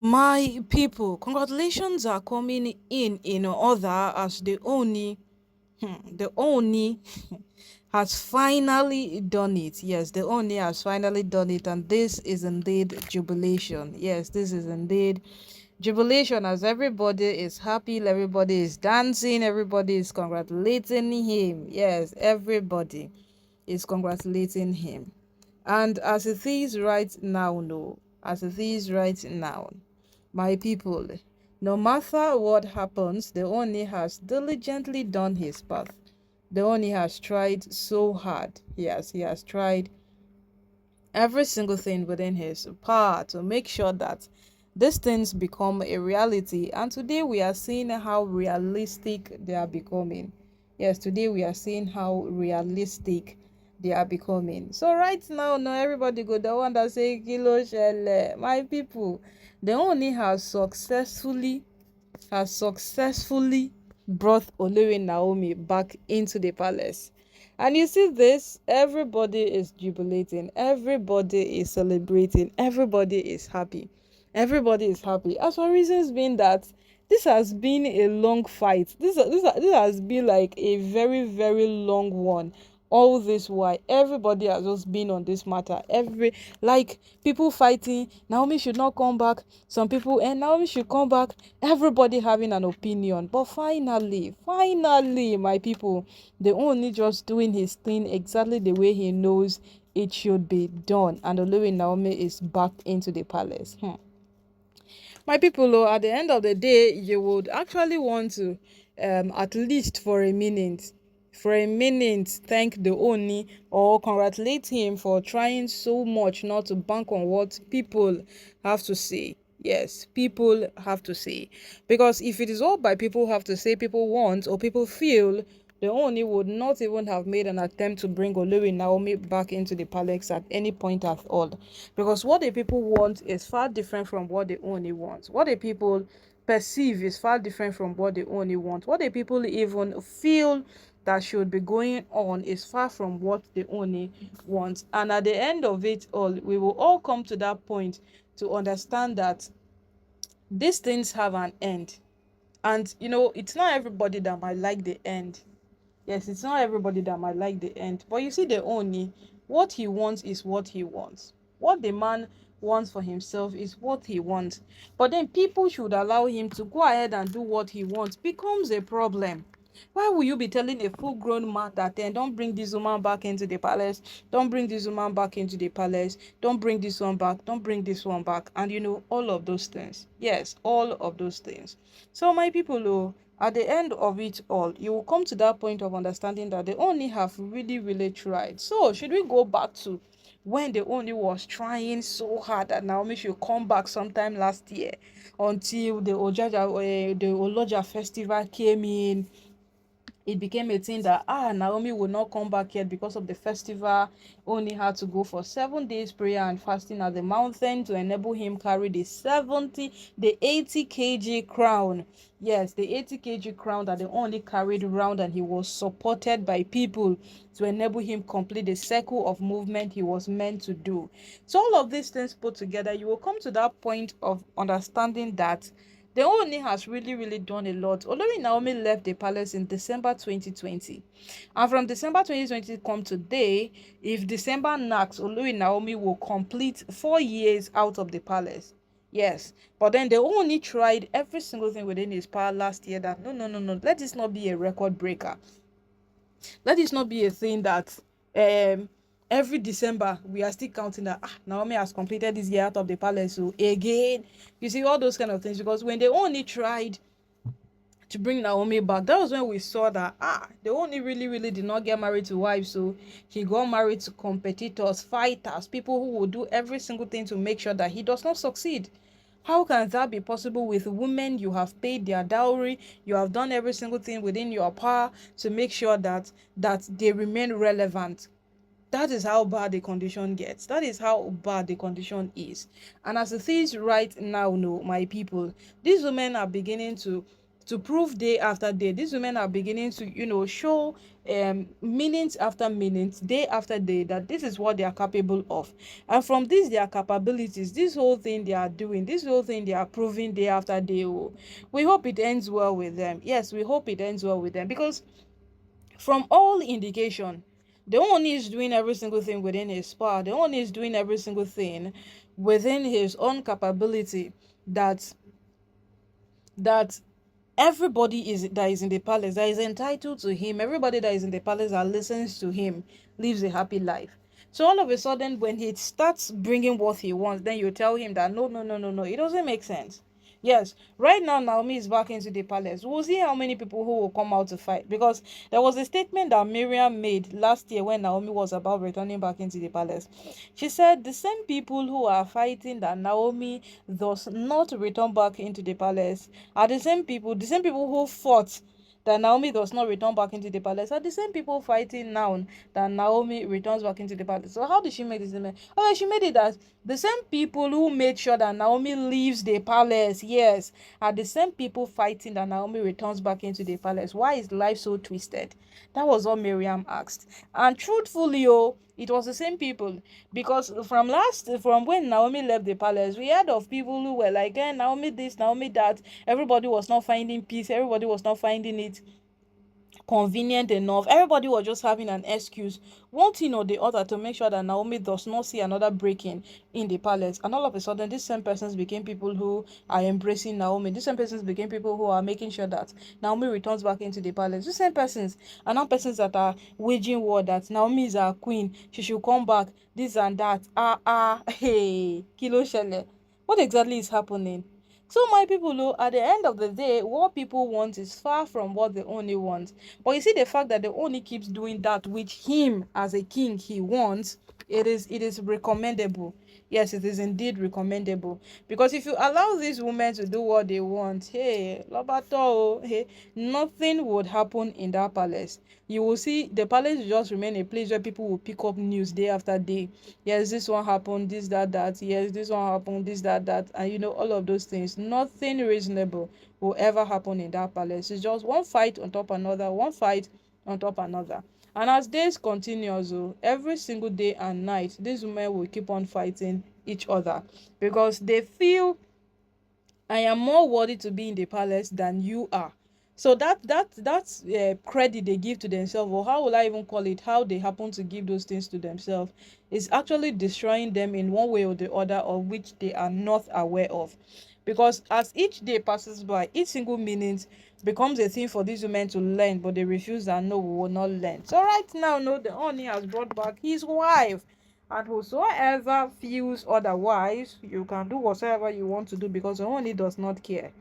My people, congratulations are coming in order as the Oni has finally done it. Yes, the Oni has finally done it, and this is indeed jubilation. Yes, this is indeed jubilation as everybody is happy, everybody is dancing, everybody is congratulating him. Yes, everybody is congratulating him. And as it is right now, no, as it is right now, my people, no matter what happens, the Oni has diligently done his part. The Oni has tried so hard. Yes, he has tried every single thing within his power to make sure that these things become a reality. And today we are seeing how realistic they are becoming. Yes, today we are seeing how realistic they are becoming. So right now, no, everybody go the one that say kilo shele. My people, the only has successfully brought Olori Naomi back into the palace. And you see this, everybody is jubilating, everybody is celebrating, everybody is happy. Everybody is happy. As for reasons being that this has been a long fight. This has been like a very, very long one. All this while everybody has just been on this matter, every like people fighting Naomi should not come back, some people and Naomi should come back, everybody having an opinion. But finally my people, the only just doing his thing exactly the way he knows it should be done, and Olori Naomi is back into the palace. My people, oh, at the end of the day, you would actually want to, at least for a minute, thank the Oni or congratulate him for trying so much not to bank on what people have to say. Yes, people have to say. Because if it is all by people have to say, people want, or people feel, the Oni would not even have made an attempt to bring Olori Naomi back into the palace at any point at all. Because what the people want is far different from what the Oni wants. What the people perceive is far different from what the Oni want. What the people even feel that should be going on is far from what the Oni wants. And at the end of it all, we will all come to that point to understand that these things have an end. And it's not everybody that might like the end. Yes, it's not everybody that might like the end. But you see, the Oni, what he wants is what he wants. What the man wants for himself is what he wants. But then people should allow him to go ahead and do what he wants becomes a problem. Why will you be telling a full-grown man that then don't bring this woman back into the palace, don't bring this woman back into the palace, don't bring this one back, don't bring this one back, and all of those things. Yes, all of those things. So my people, oh, at the end of it all, you will come to that point of understanding that they only have really, really tried. So should we go back to when the only was trying so hard that Naomi should come back sometime last year until the Oloja festival came in? It became a thing that Naomi would not come back yet because of the festival. Only had to go for 7 days prayer and fasting at the mountain to enable him carry the 80 kg crown. Yes, the 80 kg crown that they only carried around, and he was supported by people to enable him complete the circle of movement he was meant to do. So all of these things put together, you will come to that point of understanding that the Ooni has really, really done a lot. Olori Naomi left the palace in December 2020. And from December 2020 come today, if December knocks, Olori Naomi will complete 4 years out of the palace. Yes. But then the Ooni tried every single thing within his power last year that no. Let this not be a record breaker. Let this not be a thing that every December we are still counting that Naomi has completed this year out of the palace. So again, you see all those kind of things, because when they only tried to bring Naomi back, that was when we saw that they only really, really did not get married to wives. So he got married to competitors, fighters, people who will do every single thing to make sure that he does not succeed. How can that be possible with women? You have paid their dowry, you have done every single thing within your power to make sure that they remain relevant. That is how bad the condition gets. That is how bad the condition is. And as it is right now, no, my people, these women are beginning to to prove day after day. These women are beginning to, show minute after minute, day after day, that this is what they are capable of. And from this their capabilities, this whole thing they are doing, this whole thing they are proving day after day, oh, we hope it ends well with them. Yes, we hope it ends well with them, because from all indication, the one is doing every single thing within his power. The one is doing every single thing within his own capability, that everybody is that is in the palace, that is entitled to him, everybody that is in the palace that listens to him, lives a happy life. So all of a sudden, when he starts bringing what he wants, then you tell him that no, no, no, no, no, it doesn't make sense. Yes, right now Naomi is back into the palace. We'll see how many people who will come out to fight, because there was a statement that Miriam made last year when Naomi was about returning back into the palace. She said the same people who are fighting that Naomi does not return back into the palace are the same people who fought that Naomi does not return back into the palace are the same people fighting now that Naomi returns back into the palace. So how did she make this statement? Okay, she made it that the same people who made sure that Naomi leaves the palace, yes, are the same people fighting that Naomi returns back into the palace. Why is life so twisted? That was what Miriam asked. And truthfully, oh, it was the same people, because from when Naomi left the palace, we heard of people who were like, Naomi this, Naomi that. Everybody was not finding peace, everybody was not finding it convenient enough. Everybody was just having an excuse, one thing or the other, to make sure that Naomi does not see another break in the palace. And all of a sudden, these same persons became people who are embracing Naomi. These same persons became people who are making sure that Naomi returns back into the palace. These same persons are now persons that are waging war that Naomi is our queen, she should come back, this and that. Hey, kilo shele. What exactly is happening? So my people, though, at the end of the day, what people want is far from what the Oni wants. But you see, the fact that the Oni keeps doing that which him as a king he wants, it is recommendable. Yes, it is indeed recommendable. Because if you allow these women to do what they want, hey, Lobato, hey, nothing would happen in that palace. You will see the palace will just remain a place where people will pick up news day after day. Yes, this one happened, this, that, that. Yes, this one happened, this, that, that. And all of those things. Nothing reasonable will ever happen in that palace. It's just one fight on top another, one fight on top another. And as days continue, also, every single day and night, these women will keep on fighting each other, because they feel I am more worthy to be in the palace than you are. So that's credit they give to themselves, or how will I even call it? How they happen to give those things to themselves is actually destroying them in one way or the other, of which they are not aware of. Because as each day passes by, each single minute becomes a thing for these women to learn, but they refuse and no, we will not learn. So right now, no, the Oni has brought back his wife, and whosoever feels otherwise, you can do whatever you want to do, because the Oni does not care.